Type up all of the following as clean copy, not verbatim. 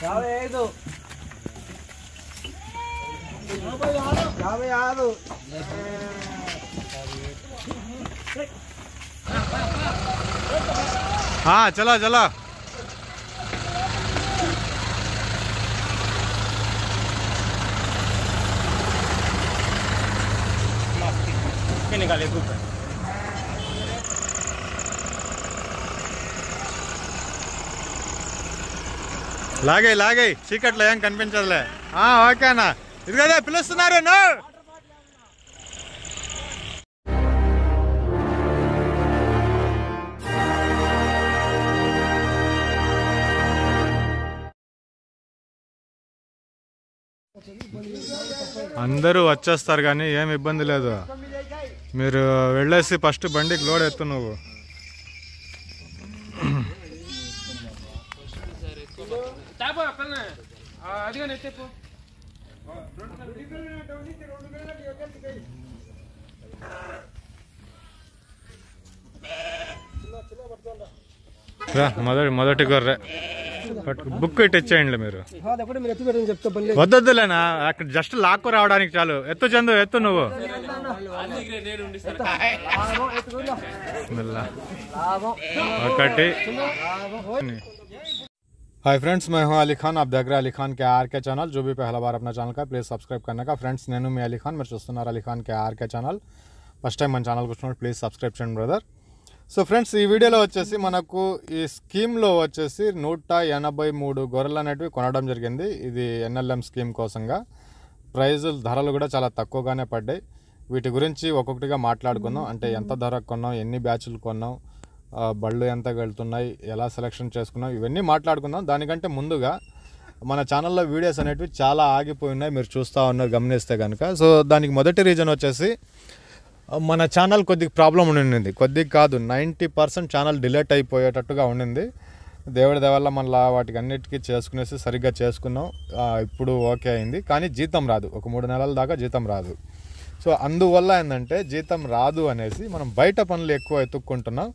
55 हाँ चलो चलो निकाले ग्रुप లాగే లాగే చీకట్లో ఏం కనిపించదులే ఓకేనా ఇది కదా పిలుస్తున్నారు నో అందరూ వచ్చేస్తారు కానీ ఏం ఇబ్బంది లేదు మీరు వెళ్ళేసి ఫస్ట్ బండికి లోడ్ ఎత్తు నువ్వు మొదటి గొర్రె బుక్ ఇచ్చేయండి మీరు వద్దొద్దులేనా అక్కడ జస్ట్ లాక్కు రావడానికి చాలు ఎత్తు చందు ఎత్తు నువ్వు ఒకటి हाय फ्रेंड्स मैं हूं अली खान आप देख रहे हैं अली खान के आर के चैनल जो भी पहला बार अपना चैनल का प्लीज़ सब्सक्राइब करने का फ्रेंड्स నేను మీ అలీ ఖాన్ మీరు చూస్తున్నారు Ali Khan K R K channel first time మన ఛానల్కి వచ్చినప్పుడు ప్లీజ్ సబ్స్క్రైబ్ చేయండి బ్రదర్ సో ఫ్రెండ్స్ ఈ వీడియోలో వచ్చేసి మనకు ఈ స్కీమ్లో వచ్చేసి 183 గొర్రెలు అనేటివి కొనడం జరిగింది ఇది ఎన్ఎల్ఎం స్కీమ్ కోసంగా ప్రైజులు ధరలు కూడా చాలా తక్కువగానే పడ్డాయి వీటి గురించి ఒక్కొక్కటిగా మాట్లాడుకుందాం అంటే ఎంత ధర కొన్నాం ఎన్ని బ్యాచ్లు కొన్నాం బళ్ళు ఎంత వెళ్తున్నాయి ఎలా సెలెక్షన్ చేసుకున్నాం ఇవన్నీ మాట్లాడుకుందాం దానికంటే ముందుగా మన ఛానల్లో వీడియోస్ అనేటివి చాలా ఆగిపోయి ఉన్నాయి మీరు చూస్తూ ఉన్నారు గమనిస్తే కనుక సో దానికి మొదటి రీజన్ వచ్చేసి మన ఛానల్ కొద్దిగా ప్రాబ్లం ఉండింది కొద్దిగా కాదు 90% ఛానల్ డిలీట్ అయిపోయేటట్టుగా ఉండింది దేవుడి దేవల్ల మళ్ళీ వాటికి అన్నిటికీ చేసుకునేసి సరిగ్గా చేసుకున్నాం ఇప్పుడు ఓకే అయింది కానీ జీతం రాదు ఒక 3 నెలల దాకా జీతం రాదు సో అందువల్ల ఏంటంటే జీతం రాదు అనేసి మనం బయట పనులు ఎక్కువ ఎత్తుక్కుంటున్నాం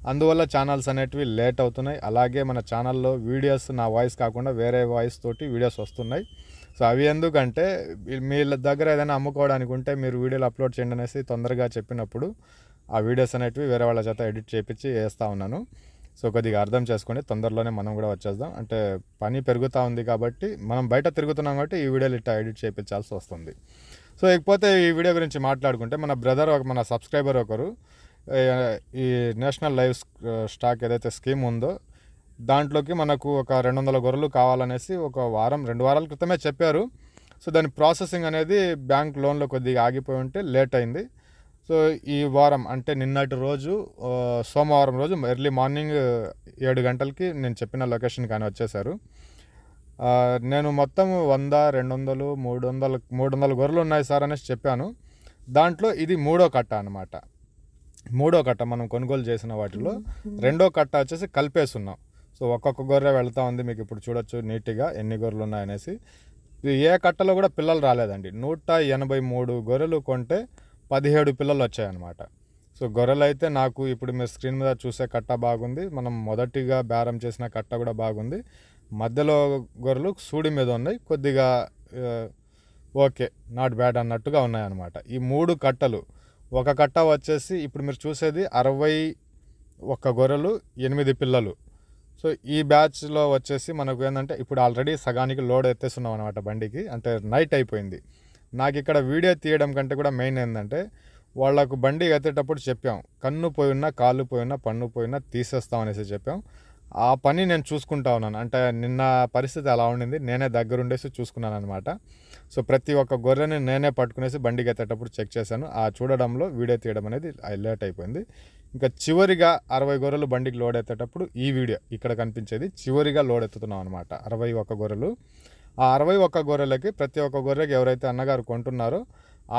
అందువల్ల ఛానల్స్ అనేటివి లేట్ అవుతున్నాయి అలాగే మన ఛానల్లో వీడియోస్ నా వాయిస్ కాకుండా వేరే వాయిస్ తోటి వీడియోస్ వస్తున్నాయి సో అవి ఎందుకంటే మీ దగ్గర ఏదైనా అమ్ముకోవడానికి ఉంటే మీరు వీడియోలు అప్లోడ్ చేయండి అనేసి తొందరగా చెప్పినప్పుడు ఆ వీడియోస్ అనేటివి వేరే వాళ్ళ చేత ఎడిట్ చేయించి వేస్తూ ఉన్నాను సో కొద్దిగా అర్థం చేసుకోండి తొందరలోనే మనం కూడా వచ్చేద్దాం అంటే పని పెరుగుతూ ఉంది కాబట్టి మనం బయట తిరుగుతున్నాం కాబట్టి ఈ వీడియోలు ఇట్లా ఎడిట్ చేయించాల్సి వస్తుంది సో ఇకపోతే ఈ వీడియో గురించి మాట్లాడుకుంటే మన బ్రదర్ మన సబ్స్క్రైబర్ ఒకరు ఈ నేషనల్ లైవ్ స్టాక్ ఏదైతే స్కీమ్ ఉందో దాంట్లోకి మనకు ఒక 200 గొర్రెలు కావాలనేసి ఒక వారం 2 వారాల క్రితమే చెప్పారు సో దాని ప్రాసెసింగ్ అనేది బ్యాంక్ లోన్లో కొద్దిగా ఆగిపోయి ఉంటే లేట్ అయింది సో ఈ వారం అంటే నిన్నటి రోజు సోమవారం రోజు ఎర్లీ మార్నింగ్ 7 గంటలకి నేను చెప్పిన లొకేషన్ కానీ వచ్చేసారు నేను మొత్తం 100 200 300 గొర్రెలు ఉన్నాయి సార్ అనేసి చెప్పాను దాంట్లో ఇది 3వ కట్ట అన్నమాట 3వ కట్ట మనం కొనుగోలు చేసిన వాటిలో 2వ కట్ట వచ్చేసి కలిపేస్తున్నాం సో ఒక్కొక్క గొర్రె వెళ్తూ ఉంది మీకు ఇప్పుడు చూడొచ్చు నీట్గా ఎన్ని గొర్రెలు ఉన్నాయనేసి ఏ కట్టలో కూడా పిల్లలు రాలేదండి 183 గొర్రెలు కొంటే 17 పిల్లలు వచ్చాయన్నమాట సో గొర్రెలు అయితే నాకు ఇప్పుడు మీరు స్క్రీన్ మీద చూసే కట్ట బాగుంది మనం మొదటిగా బేరం చేసిన కట్ట కూడా బాగుంది మధ్యలో గొర్రెలు సూడి మీద ఉన్నాయి కొద్దిగా ఓకే నాట్ బ్యాడ్ అన్నట్టుగా ఉన్నాయన్నమాట ఈ 3 కట్టలు ఒక కట్ట వచ్చేసి ఇప్పుడు మీరు చూసేది 61 గొర్రెలు 8 పిల్లలు సో ఈ బ్యాచ్లో వచ్చేసి మనకు ఏంటంటే ఇప్పుడు ఆల్రెడీ సగానికి లోడ్ ఎత్తేస్తున్నాం అనమాట బండికి అంటే నైట్ అయిపోయింది నాకు ఇక్కడ వీడియో తీయడం కంటే కూడా మెయిన్ ఏంటంటే వాళ్ళకు బండి ఎత్తేటప్పుడు చెప్పాం కన్ను పోయినా కాళ్ళు పోయినా పన్ను పోయినా తీసేస్తాం అనేసి చెప్పాం ఆ పని నేను చూసుకుంటా ఉన్నాను అంటే నిన్న పరిస్థితి అలా ఉండింది నేనే దగ్గరుండేసి చూసుకున్నాను అనమాట సో ప్రతి ఒక్క గొర్రెని నేనే పట్టుకునేసి బండికి ఎత్తేటప్పుడు చెక్ చేశాను ఆ చూడడంలో వీడియో తీయడం అనేది లేట్ అయిపోయింది ఇంకా చివరిగా 60 గొర్రెలు బండికి లోడ్ ఎత్తేటప్పుడు ఈ వీడియో ఇక్కడ కనిపించేది చివరిగా లోడ్ ఎత్తుతున్నాం అనమాట 61 గొర్రెలు ఆ 61 గొర్రెలకి ప్రతి ఒక్క గొర్రెకి ఎవరైతే అన్నగారు కొంటున్నారో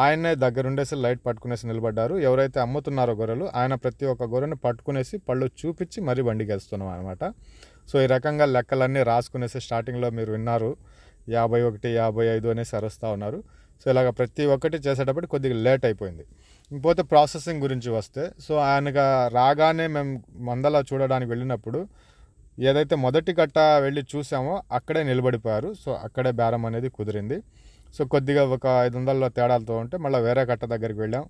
ఆయనే దగ్గరుండేసి లైట్ పట్టుకునేసి నిలబడ్డారు ఎవరైతే అమ్ముతున్నారో గొర్రెలు ఆయన ప్రతి ఒక్క గొర్రెని పట్టుకునేసి పళ్ళు చూపించి మరీ బండికి వేస్తున్నాం అనమాట సో ఈ రకంగా లెక్కలన్నీ రాసుకునేసి స్టార్టింగ్లో మీరు విన్నారు 51 55 అనేసి అరుస్తూ ఉన్నారు సో ఇలాగ ప్రతి ఒక్కటి చేసేటప్పుడు కొద్దిగా లేట్ అయిపోయింది ఇంకపోతే ప్రాసెసింగ్ గురించి వస్తే సో ఆయనగా రాగానే మేము మందలా చూడడానికి వెళ్ళినప్పుడు ఏదైతే మొదటి కట్ట వెళ్ళి చూసామో అక్కడే నిలబడిపోయారు. సో అక్కడే బేరం అనేది కుదిరింది. సో కొద్దిగా ఒక 500 తేడాలతో ఉంటే మళ్ళీ వేరే కట్ట దగ్గరికి వెళ్ళాం.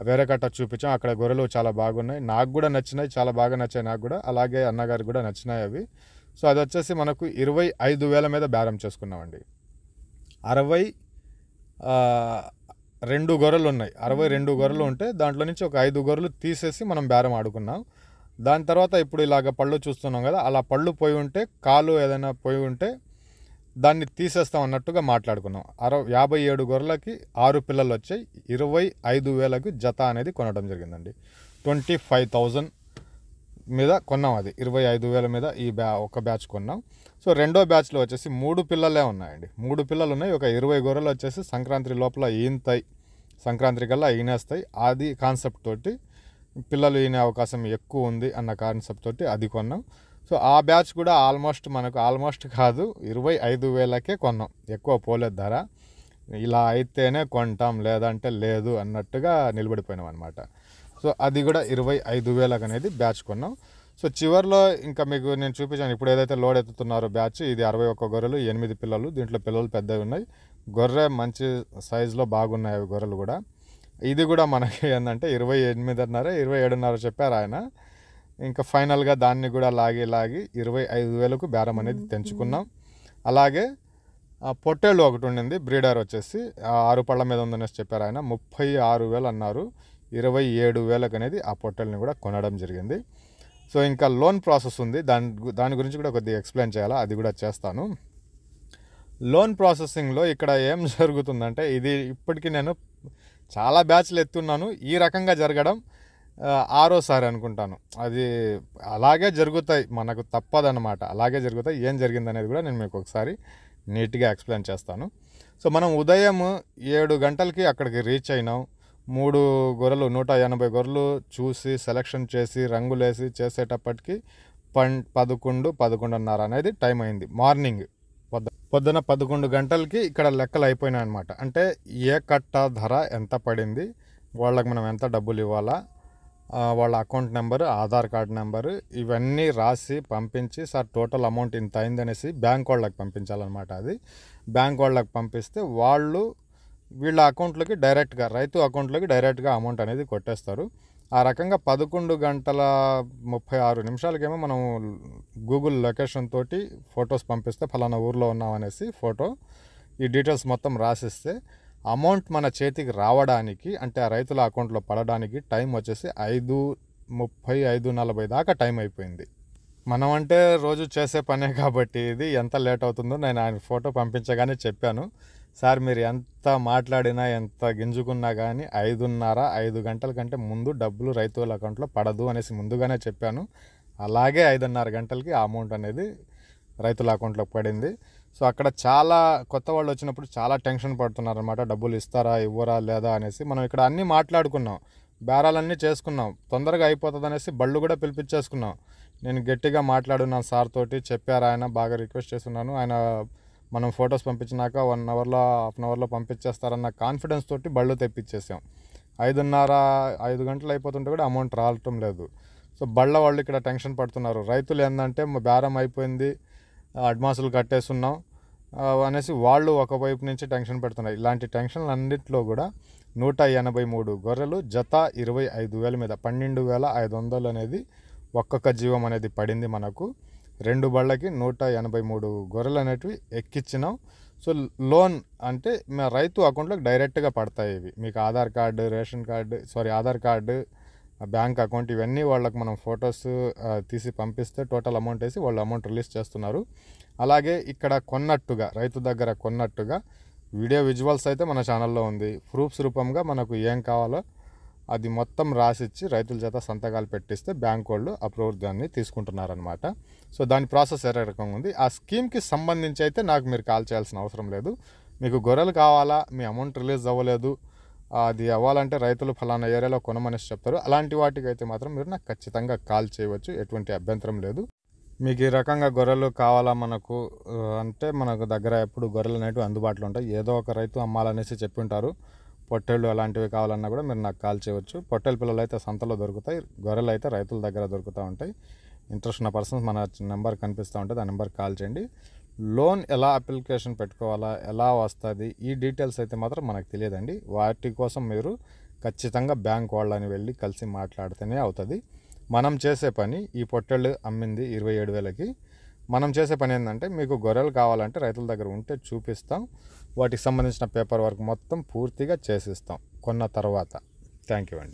వేరే కట్ట చూపించాం. అక్కడ గొర్రెలు చాలా బాగున్నాయి, నాకు కూడా నచ్చినాయి, చాలా బాగా నచ్చాయి నాకు కూడా, అలాగే అన్నగారికి కూడా నచ్చినాయి అవి. సో అది వచ్చేసి మనకు 25,000 మీద బేరం చేసుకున్నామండి. 62 గొర్రెలు ఉన్నాయి. 62 గొర్రెలు ఉంటే దాంట్లో నుంచి ఒక 5 గొర్రెలు తీసేసి మనం బేరం ఆడుకున్నాం. దాని తర్వాత ఇప్పుడు ఇలాగ పళ్ళు చూస్తున్నాం కదా, అలా పళ్ళు పోయి ఉంటే, కాలు ఏదైనా పోయి ఉంటే దాన్ని తీసేస్తాం అన్నట్టుగా మాట్లాడుకున్నాం. 57 గొర్రెలకి 6 పిల్లలు వచ్చాయి. 25,000కి జత అనేది కొనడం జరిగిందండి. 25,000 మీద కొన్నాం. అది 25,000 మీద ఈ ఒక బ్యాచ్ కొన్నాం. సో రెండో బ్యాచ్లో వచ్చేసి 3 పిల్లలే ఉన్నాయండి. 3 పిల్లలు ఉన్నాయి. ఒక 20 గొర్రెలు వచ్చేసి సంక్రాంతి లోపల ఈనుతాయి, సంక్రాంతి కల్లా ఈనేస్తాయి. అది కాన్సెప్ట్ తోటి, పిల్లలు ఈనే అవకాశం ఎక్కువ ఉంది అన్న కాన్సెప్ట్ తోటి అది కొన్నాం. సో ఆ బ్యాచ్ కూడా ఆల్మోస్ట్ కాదు 25,000కే కొన్నాం. ఎక్కువ పోలేదు ధర. ఇలా అయితేనే కొంటాం, లేదంటే లేదు అన్నట్టుగా నిలబడిపోయినాం అనమాట. సో అది కూడా 25,000 అనేది బ్యాచ్ కొన్నాం. సో చివరిలో ఇంకా మీకు నేను చూపించాను, ఇప్పుడు ఏదైతే లోడ్ ఎత్తుతున్నారో బ్యాచ్, ఇది 61 గొర్రెలు, 8 పిల్లలు. దీంట్లో పిల్లలు పెద్దవి ఉన్నాయి. గొర్రె మంచి సైజులో బాగున్నాయి అవి గొర్రెలు కూడా. ఇది కూడా మనకి ఏంటంటే 28.5 27.5 చెప్పారు ఆయన. ఇంకా ఫైనల్గా దాన్ని కూడా లాగి 25,000కు బేరం అనేది తెంచుకున్నాం. అలాగే పొట్టేళ్ళు ఒకటి ఉండింది, బ్రీడర్ వచ్చేసి 6 పళ్ళ మీద ఉందనేసి చెప్పారు ఆయన. 36,000 అన్నారు. 27,000కి అనేది ఆ పొట్టేళ్ళని కూడా కొనడం జరిగింది. సో ఇంకా లోన్ ప్రాసెస్ ఉంది, దాని గురించి కూడా కొద్దిగా ఎక్స్ప్లెయిన్ చేయాలా, అది కూడా చేస్తాను. లోన్ ప్రాసెసింగ్లో ఇక్కడ ఏం జరుగుతుందంటే, ఇది ఇప్పటికీ నేను చాలా బ్యాచ్లు ఎత్తున్నాను, ఈ రకంగా జరగడం 6వసారి అనుకుంటాను. అది అలాగే జరుగుతాయి, మనకు తప్పదన్నమాట, అలాగే జరుగుతాయి. ఏం జరిగింది అనేది కూడా నేను మీకు ఒకసారి నీట్గా ఎక్స్ప్లెయిన్ చేస్తాను. సో మనం ఉదయం 7 గంటలకి అక్కడికి రీచ్ అయినాం. 3 గొర్రెలు 180 గొర్రెలు చూసి సెలెక్షన్ చేసి రంగులేసి చేసేటప్పటికి 11:30 అనేది టైం అయింది. మార్నింగ్ పొద్దున 11 గంటలకి ఇక్కడ లెక్కలు అయిపోయినాయి అనమాట. అంటే ఏ కట్ట ధర ఎంత పడింది, వాళ్ళకి మనం ఎంత డబ్బులు ఇవ్వాలా, వాళ్ళ account number, Aadhaar card number, ఇవన్నీ రాసి పంపించి, సార్ టోటల్ అమౌంట్ ఇంత అయిందనేసి బ్యాంక్ వాళ్ళకి పంపించాలన్నమాట. అది బ్యాంక్ వాళ్ళకి పంపిస్తే వాళ్ళు వీళ్ళ అకౌంట్లోకి డైరెక్ట్గా, రైతు అకౌంట్లోకి డైరెక్ట్గా అమౌంట్ అనేది కొట్టేస్తారు. ఆ రకంగా 11:36 మనం గూగుల్ లొకేషన్ తోటి ఫొటోస్ పంపిస్తే ఫలానా ఊర్లో ఉన్నామనేసి ఫోటో, ఈ డీటెయిల్స్ మొత్తం రాసిస్తే అమౌంట్ మన చేతికి రావడానికి, అంటే ఆ రైతుల అకౌంట్లో పడడానికి టైం వచ్చేసి 5:30 5:40 దాకా టైం అయిపోయింది. మనం అంటే రోజు చేసే పనే కాబట్టి ఇది ఎంత లేట్ అవుతుందో నేను ఆయన ఫోటో పంపించగానే చెప్పాను, సార్ మీరు ఎంత మాట్లాడినా ఎంత గింజుకున్నా కానీ 5 గంటల కంటే ముందు డబ్బులు రైతుల అకౌంట్లో పడదు అనేసి ముందుగానే చెప్పాను. అలాగే 5:30 గంటలకి ఆ అమౌంట్ అనేది రైతుల అకౌంట్లోకి పడింది. సో అక్కడ చాలా కొత్త వాళ్ళు వచ్చినప్పుడు చాలా టెన్షన్ పడుతున్నారు అనమాట, డబ్బులు ఇస్తారా ఇవ్వరా లేదా అనేసి. మనం ఇక్కడ అన్నీ మాట్లాడుకున్నాం, బేరాలన్నీ చేసుకున్నాం, తొందరగా అయిపోతుంది అనేసి బళ్ళు కూడా పిలిపించేసుకున్నాం. నేను గట్టిగా మాట్లాడున్నాను సార్ తోటి, చెప్పారు ఆయన, బాగా రిక్వెస్ట్ చేస్తున్నాను. ఆయన మనం ఫొటోస్ పంపించినాక 1 అవర్లో 1/2 అవర్లో పంపించేస్తారన్న కాన్ఫిడెన్స్ తోటి బళ్ళు తెప్పించేసాం. 5 గంటలు అయిపోతుంటే కూడా అమౌంట్ రావటం లేదు. సో బళ్ళ వాళ్ళు ఇక్కడ టెన్షన్ పడుతున్నారు. రైతులు ఏంటంటే బేరం అయిపోయింది, అడ్వాన్సులు కట్టేస్తున్నాం అనేసి వాళ్ళు ఒకవైపు నుంచి టెన్షన్ పెడుతున్నారు. ఇలాంటి టెన్షన్లు అన్నింటిలో కూడా 183 గొర్రెలు జత 25,000 మీద 12,500 అనేది ఒక్కొక్క జీవం అనేది పడింది మనకు. 2 బళ్ళకి 183 గొర్రెలు అనేటివి ఎక్కించినాం. సో లోన్ అంటే రైతు అకౌంట్లోకి డైరెక్ట్గా పడతాయి ఇవి. మీకు Aadhaar card, Aadhaar card, bank account, ఇవన్నీ వాళ్ళకి మనం ఫొటోస్ తీసి పంపిస్తే టోటల్ అమౌంట్ వేసి వాళ్ళు అమౌంట్ రిలీజ్ చేస్తున్నారు. అలాగే ఇక్కడ కొన్నట్టుగా, రైతు దగ్గర కొన్నట్టుగా వీడియో విజువల్స్ అయితే మన ఛానల్లో ఉంది. ప్రూఫ్స్ రూపంగా మనకు ఏం కావాలో అది మొత్తం రాసిచ్చి రైతుల చేత సంతకాలు పెట్టిస్తే బ్యాంక్ వాళ్ళు అప్రూవ్ దాన్ని తీసుకుంటున్నారనమాట. సో దాని ప్రాసెస్ ఏ రకంగా ఉంది. ఆ స్కీమ్కి సంబంధించి అయితే నాకు మీరు కాల్ చేయాల్సిన అవసరం లేదు. మీకు గొర్రెలు కావాలా, మీ అమౌంట్ రిలీజ్ అవ్వలేదు, అది అవ్వాలంటే రైతులు ఫలానా ఏరియాలో కొనమనేసి చెప్తారు, అలాంటి వాటికి అయితే మాత్రం మీరు నాకు ఖచ్చితంగా కాల్ చేయవచ్చు, ఎటువంటి అభ్యంతరం లేదు. మీకు ఈ రకంగా గొర్రెలు కావాలా మనకు అంటే మనకు దగ్గర ఎప్పుడు గొర్రెలు అనేవి అందుబాటులో ఉంటాయి. ఏదో ఒక రైతు అమ్మాలనేసి చెప్పి ఉంటారు. పొట్టేళ్ళు అలాంటివి కావాలన్నా కూడా మీరు నాకు కాల్ చేయవచ్చు. పొట్టేళ్ళ పిల్లలు అయితే సంతలో దొరుకుతాయి, గొర్రెలు అయితే రైతుల దగ్గర దొరుకుతూ ఉంటాయి. ఇంట్రెస్ట్ ఉన్న పర్సన్స్ మన నెంబర్ కనిపిస్తూ ఉంటుంది, ఆ నెంబర్కి కాల్ చేయండి. లోన్ ఎలా అప్లికేషన్ పెట్టుకోవాలా, ఎలా వస్తుంది, ఈ డీటెయిల్స్ అయితే మాత్రం మనకు తెలియదండి. వాటి కోసం మీరు ఖచ్చితంగా బ్యాంక్ వాళ్ళని వెళ్ళి కలిసి మాట్లాడితేనే అవుతుంది. మనం చేసే పని, ఈ పొట్టేళ్ళు అమ్మింది 27,000కి. మనం చేసే పని ఏంటంటే, మీకు గొర్రెలు కావాలంటే రైతుల దగ్గర ఉంటే చూపిస్తాం, వాటికి సంబంధించిన పేపర్ వర్క్ మొత్తం పూర్తిగా చేసిస్తాం కొన్న తర్వాత. థ్యాంక్ యూ అండి.